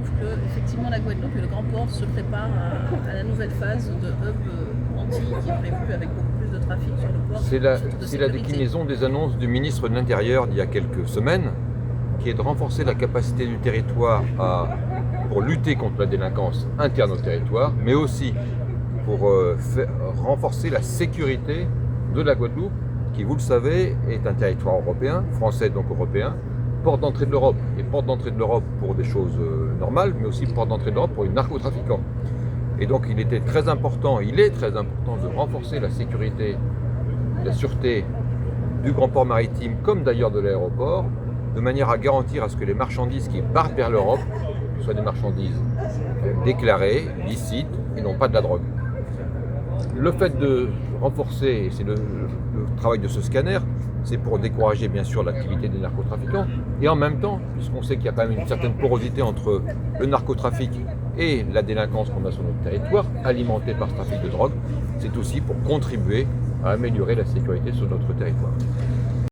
prouve que effectivement la Guadeloupe et le Grand Port se préparent à la nouvelle phase de hub anti qui est prévue avec beaucoup plus de trafic sur le port. C'est surtout de la sécurité. déclinaison des annonces du ministre de l'Intérieur d'il y a quelques semaines, qui est de renforcer la capacité du territoire pour lutter contre la délinquance interne au territoire, mais aussi pour renforcer la sécurité de la Guadeloupe, qui, vous le savez, est un territoire européen, français donc européen, porte d'entrée de l'Europe. Et porte d'entrée de l'Europe pour des choses normales, mais aussi porte d'entrée de l'Europe pour les narcotrafiquants. Et donc il est très important de renforcer la sécurité, la sûreté du grand port maritime, comme d'ailleurs de l'aéroport, de manière à garantir à ce que les marchandises qui partent vers l'Europe soient des marchandises déclarées, licites, et non pas de la drogue. Le fait de renforcer, et c'est le travail de ce scanner, c'est pour décourager bien sûr l'activité des narcotrafiquants, et en même temps, puisqu'on sait qu'il y a quand même une certaine porosité entre le narcotrafic et la délinquance qu'on a sur notre territoire, alimentée par ce trafic de drogue, c'est aussi pour contribuer à améliorer la sécurité sur notre territoire.